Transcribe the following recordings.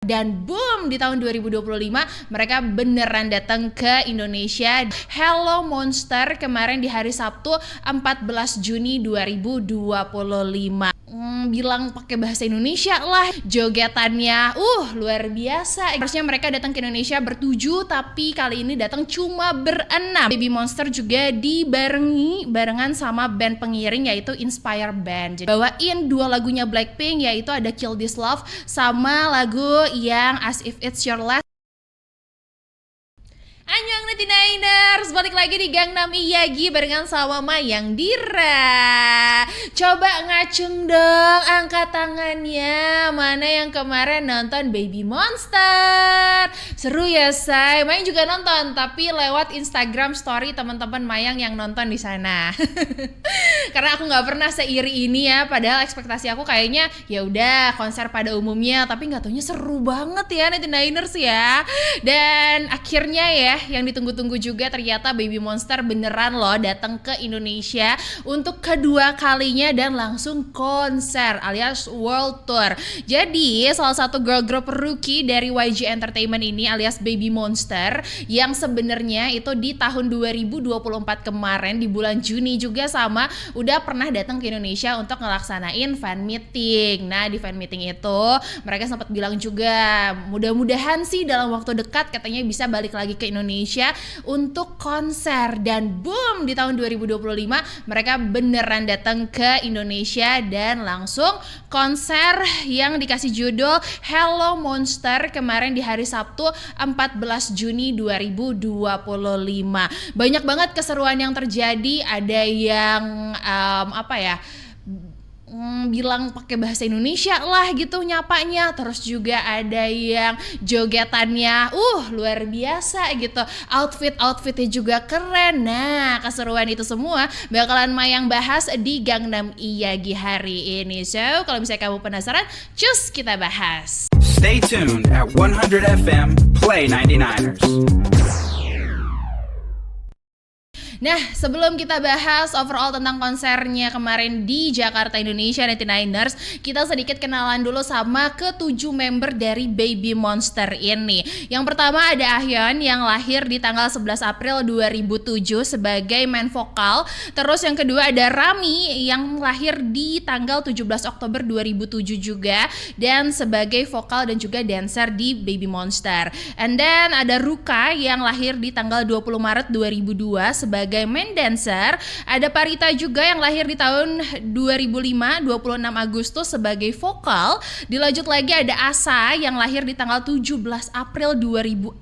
Dan boom, di tahun 2025 mereka beneran datang ke Indonesia. Hello Monster kemarin di hari Sabtu 14 Juni 2025. Bilang pakai bahasa Indonesia lah, jogetannya luar biasa. Harusnya mereka datang ke Indonesia bertujuh, tapi kali ini datang cuma berenam. Baby Monster juga barengan sama band pengiring yaitu Inspire Band. Jadi bawain dua lagunya Blackpink, yaitu ada Kill This Love sama lagu yang As If It's Your Last. Annyeong Niners, balik lagi di Gangnam Iyagi barengan sama Mayang Dira. Coba ngacung dong, angkat tangannya. Mana yang kemarin nonton Baby Monster? Seru ya say. Mayang juga nonton, tapi lewat Instagram story teman-teman Mayang yang nonton di sana. Karena aku nggak pernah seiri ini ya. Padahal ekspektasi aku kayaknya ya udah konser pada umumnya, tapi nggak taunya seru banget ya Niners ya. Dan akhirnya ya, yang ditunggu-tunggu juga ternyata Baby Monster beneran loh datang ke Indonesia untuk kedua kalinya dan langsung konser alias world tour. Jadi salah satu girl group rookie dari YG Entertainment ini alias Baby Monster yang sebenarnya itu di tahun 2024 kemarin di bulan Juni juga sama udah pernah datang ke Indonesia untuk ngelaksanain fan meeting. Nah di fan meeting itu mereka sempat bilang juga mudah-mudahan sih dalam waktu dekat katanya bisa balik lagi ke Indonesia untuk konser. Dan boom, di tahun 2025 mereka beneran datang ke Indonesia dan langsung konser yang dikasih judul Hello Monster kemarin di hari Sabtu 14 Juni 2025. Banyak banget keseruan yang terjadi. Ada yang bilang pakai bahasa Indonesia lah gitu nyapanya. Terus juga ada yang jogetannya luar biasa gitu. Outfitnya juga keren. Nah keseruan itu semua bakalan Mayang bahas di Gangnam Iyagi hari ini. So kalau misalnya kamu penasaran, cus kita bahas. Stay tuned at 100 FM Play 99ers. Nah, sebelum kita bahas overall tentang konsernya kemarin di Jakarta Indonesia 99ers, kita sedikit kenalan dulu sama ketujuh member dari Baby Monster ini. Yang pertama ada Ahyeon yang lahir di tanggal 11 April 2007 sebagai main vokal. Terus yang kedua ada Rami yang lahir di tanggal 17 Oktober 2007 juga dan sebagai vokal dan juga dancer di Baby Monster. And then ada Ruka yang lahir di tanggal 20 Maret 2002 sebagai main dancer. Ada Parita juga yang lahir di tahun 2005 26 Agustus sebagai vokal. Dilanjut lagi ada Asa yang lahir di tanggal 17 April 2006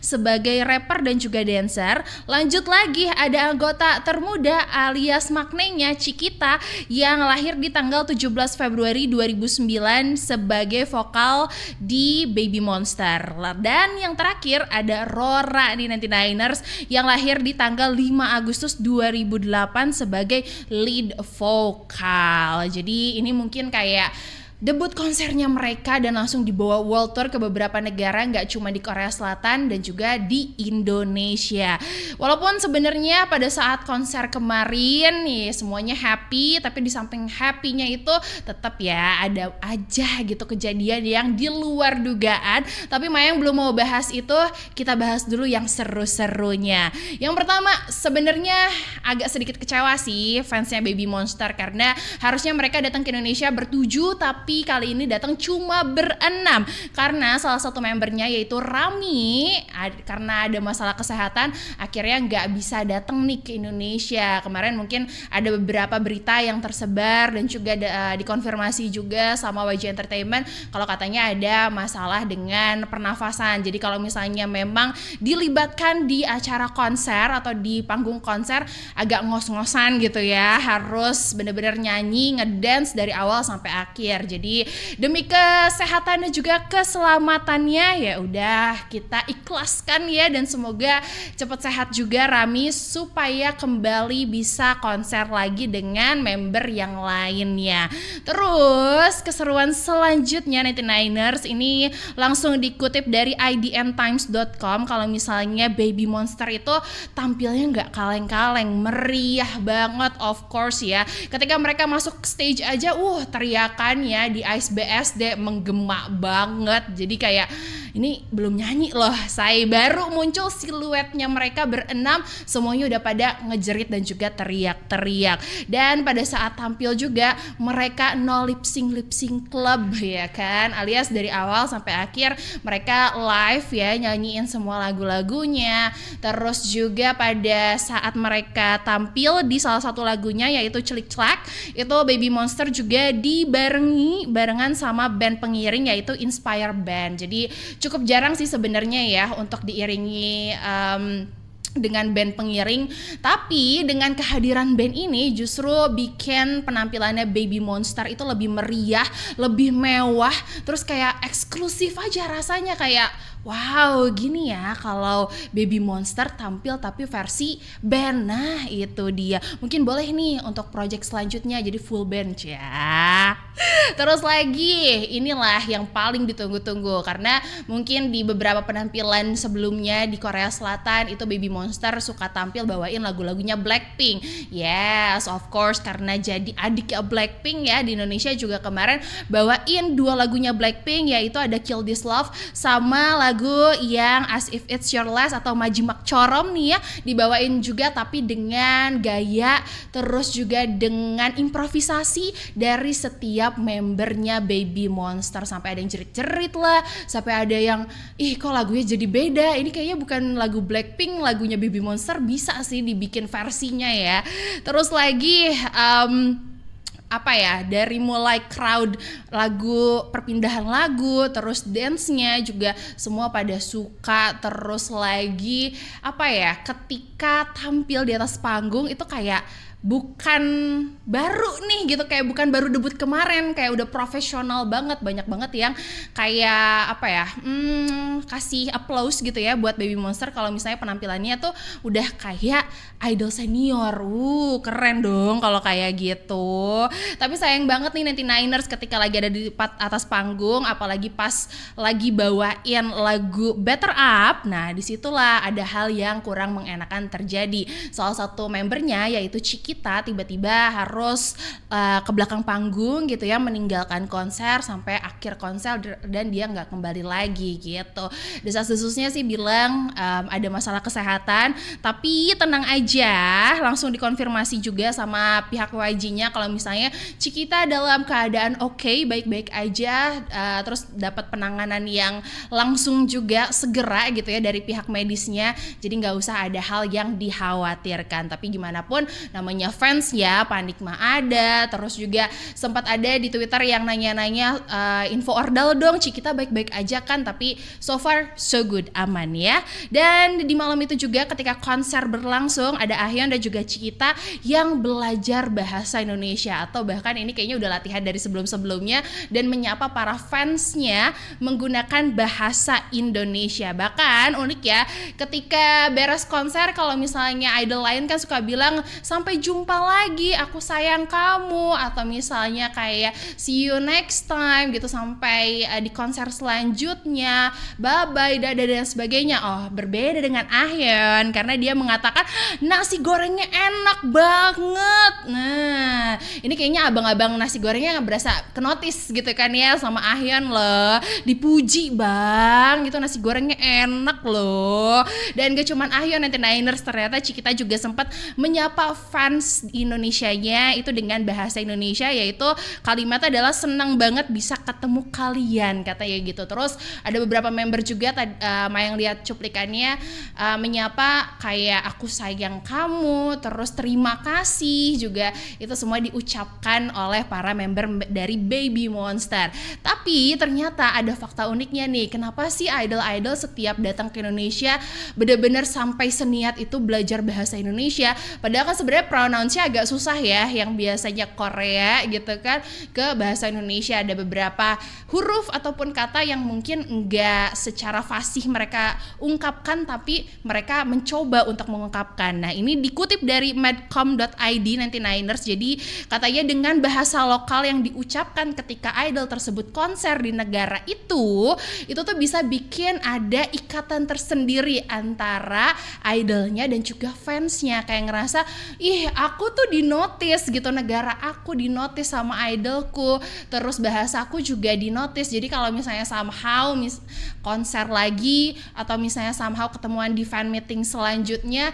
sebagai rapper dan juga dancer. Lanjut lagi ada anggota termuda alias maknanya Cikita yang lahir di tanggal 17 Februari 2009 sebagai vokal di Baby Monster. Dan yang terakhir ada Rora di 99ers yang lahir di tanggal 5 Agustus 2008 sebagai lead vokal. Jadi ini mungkin kayak debut konsernya mereka dan langsung dibawa world tour ke beberapa negara, nggak cuma di Korea Selatan dan juga di Indonesia. Walaupun sebenarnya pada saat konser kemarin nih semuanya happy, tapi di samping happy-nya itu tetap ya ada aja gitu kejadian yang di luar dugaan. Tapi Mayang belum mau bahas itu, kita bahas dulu yang seru-serunya. Yang pertama sebenarnya agak sedikit kecewa sih fansnya Baby Monster karena harusnya mereka datang ke Indonesia bertujuh, tapi kali ini datang cuma berenam karena salah satu membernya yaitu Rami karena ada masalah kesehatan akhirnya nggak bisa datang nih ke Indonesia. Kemarin mungkin ada beberapa berita yang tersebar dan juga dikonfirmasi juga sama YG Entertainment kalau katanya ada masalah dengan pernafasan. Jadi kalau misalnya memang dilibatkan di acara konser atau di panggung konser agak ngos-ngosan gitu ya, harus bener-bener nyanyi ngedance dari awal sampai akhir. Jadi demi kesehatan dan juga keselamatannya ya udah kita ikhlaskan ya, dan semoga cepat sehat juga Rami supaya kembali bisa konser lagi dengan member yang lainnya. Terus keseruan selanjutnya 99ers ini langsung dikutip dari idntimes.com kalau misalnya Baby Monster itu tampilnya nggak kaleng-kaleng, meriah banget of course ya. Ketika mereka masuk stage aja teriakannya ya di Ice BSD menggema banget. Jadi kayak ini belum nyanyi loh, saya baru muncul siluetnya mereka berenam, semuanya udah pada ngejerit dan juga teriak-teriak. Dan pada saat tampil juga mereka no lip sync club ya kan, alias dari awal sampai akhir mereka live ya nyanyiin semua lagu-lagunya. Terus juga pada saat mereka tampil di salah satu lagunya yaitu Celik Celak, itu Baby Monster juga barengan sama band pengiring yaitu Inspire Band. Jadi cukup jarang sih sebenarnya ya untuk diiringi dengan band pengiring, tapi dengan kehadiran band ini justru bikin penampilannya Baby Monster itu lebih meriah, lebih mewah, terus kayak eksklusif aja rasanya, kayak wow gini ya kalau Baby Monster tampil tapi versi band. Nah itu dia, mungkin boleh nih untuk project selanjutnya jadi full band ya. Terus lagi inilah yang paling ditunggu-tunggu, karena mungkin di beberapa penampilan sebelumnya di Korea Selatan itu Baby Monster suka tampil bawain lagu-lagunya Blackpink. Yes, of course, karena jadi adik Blackpink ya, di Indonesia juga kemarin bawain 2 lagunya Blackpink, yaitu ada Kill This Love sama lagu yang As If It's Your Last atau Majimak Chorom nih ya, dibawain juga tapi dengan gaya terus juga dengan improvisasi dari setiap membernya Baby Monster. Sampai ada yang jerit-jerit lah, sampai ada yang kok lagunya jadi beda, ini kayaknya bukan lagu Blackpink, lagunya Baby Monster. Bisa sih dibikin versinya ya. Terus lagi dari mulai crowd lagu, perpindahan lagu, terus dance-nya juga semua pada suka. Terus lagi ketika tampil di atas panggung itu kayak bukan baru nih gitu, kayak bukan baru debut kemarin, kayak udah profesional banget. Banyak banget yang kayak kasih applause gitu ya buat Baby Monster kalau misalnya penampilannya tuh udah kayak idol senior. Keren dong kalau kayak gitu. Tapi sayang banget nih 99ers ketika lagi ada di atas panggung, apalagi pas lagi bawain lagu Better Up. Nah disitulah ada hal yang kurang mengenakan terjadi. Salah satu membernya yaitu Chiki tiba-tiba harus ke belakang panggung gitu ya, meninggalkan konser sampai akhir konser dan dia nggak kembali lagi gitu. Desas-desusnya sih bilang ada masalah kesehatan, tapi tenang aja, langsung dikonfirmasi juga sama pihak YG-nya kalau misalnya Cikita dalam keadaan oke, baik-baik aja, terus dapat penanganan yang langsung juga segera gitu ya dari pihak medisnya, jadi nggak usah ada hal yang dikhawatirkan. Tapi gimana pun namanya fans ya, panik mah ada. Terus juga sempat ada di Twitter yang nanya-nanya info ordal dong, Cikita baik-baik aja kan? Tapi so far so good, aman ya. Dan di malam itu juga ketika konser berlangsung, ada Ahyeon dan juga Cikita yang belajar bahasa Indonesia, atau bahkan ini kayaknya udah latihan dari sebelum-sebelumnya, dan menyapa para fansnya menggunakan bahasa Indonesia. Bahkan unik ya, ketika beres konser kalau misalnya idol lain kan suka bilang sampai jumpa lagi, aku sayang kamu, atau misalnya kayak see you next time gitu, sampai di konser selanjutnya, bye bye, dadah dan sebagainya. Oh, berbeda dengan Ahyeon karena dia mengatakan nasi gorengnya enak banget. Nah ini kayaknya abang-abang nasi gorengnya berasa kenotis gitu kan ya sama Ahyeon loh, dipuji bang gitu, nasi gorengnya enak loh. Dan gak cuman Ahyeon 99ers, ternyata Cikita juga sempat menyapa fans Indonesianya itu dengan bahasa Indonesia, yaitu kalimatnya adalah senang banget bisa ketemu kalian, katanya gitu. Terus ada beberapa member juga yang lihat cuplikannya menyapa kayak aku sayang kamu, terus terima kasih juga, itu semua diucapkan oleh para member dari Baby Monster. Tapi ternyata ada fakta uniknya nih, kenapa sih idol-idol setiap datang ke Indonesia benar-benar sampai seniat itu belajar bahasa Indonesia, padahal kan sebenarnya pronounce-nya agak susah ya, yang biasanya Korea gitu kan ke bahasa Indonesia ada beberapa huruf ataupun kata yang mungkin enggak secara fasih mereka ungkapkan, tapi mereka mencoba untuk mengungkapkan. Nah ini dikutip dari medcom.id 99ers, jadi katanya dengan bahasa lokal yang diucapkan ketika idol tersebut konser di negara itu tuh bisa bikin ada ikatan tersendiri antara idolnya dan juga fansnya, kayak ngerasa ih aku tuh dinotis gitu, negara aku dinotis sama idolku, terus bahasaku juga dinotis. Jadi kalau misalnya somehow konser lagi atau misalnya somehow ketemuan di fan meeting selanjutnya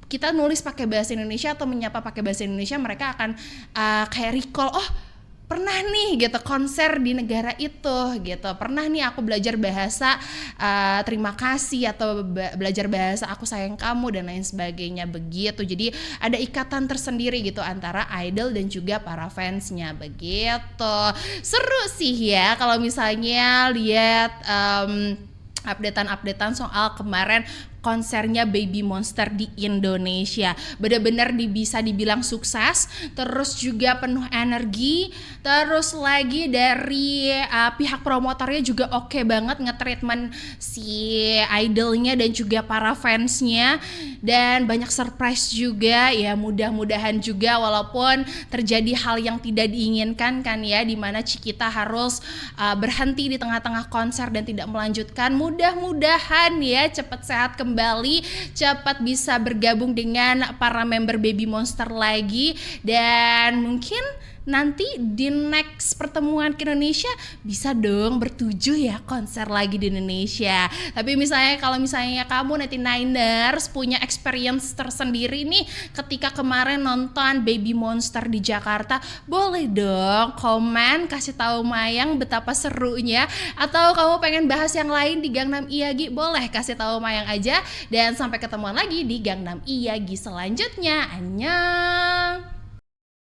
kita nulis pakai bahasa Indonesia atau menyapa pakai bahasa Indonesia, mereka akan kayak recall, oh pernah nih gitu konser di negara itu gitu, pernah nih aku belajar bahasa terima kasih atau belajar bahasa aku sayang kamu dan lain sebagainya begitu. Jadi ada ikatan tersendiri gitu antara idol dan juga para fansnya begitu. Seru sih ya kalau misalnya lihat updatean soal kemarin konsernya Baby Monster di Indonesia. Benar-benar bisa dibilang sukses, terus juga penuh energi, terus lagi dari pihak promotornya juga oke banget nge-treatment si idolnya dan juga para fansnya, dan banyak surprise juga ya. Mudah-mudahan juga walaupun terjadi hal yang tidak diinginkan kan ya, dimana Cikita harus berhenti di tengah-tengah konser dan tidak melanjutkan, mudah-mudahan ya cepat sehat kembali, cepat bisa bergabung dengan para member Baby Monster lagi, dan mungkin nanti di next pertemuan ke Indonesia bisa dong bertujuh ya konser lagi di Indonesia. Tapi misalnya kalau misalnya kamu 99ers punya experience tersendiri nih ketika kemarin nonton Baby Monster di Jakarta, boleh dong komen kasih tahu Mayang betapa serunya, atau kamu pengen bahas yang lain di Gangnam Iyagi, boleh kasih tahu Mayang aja. Dan sampai ketemuan lagi di Gangnam Iyagi selanjutnya. Annyeong.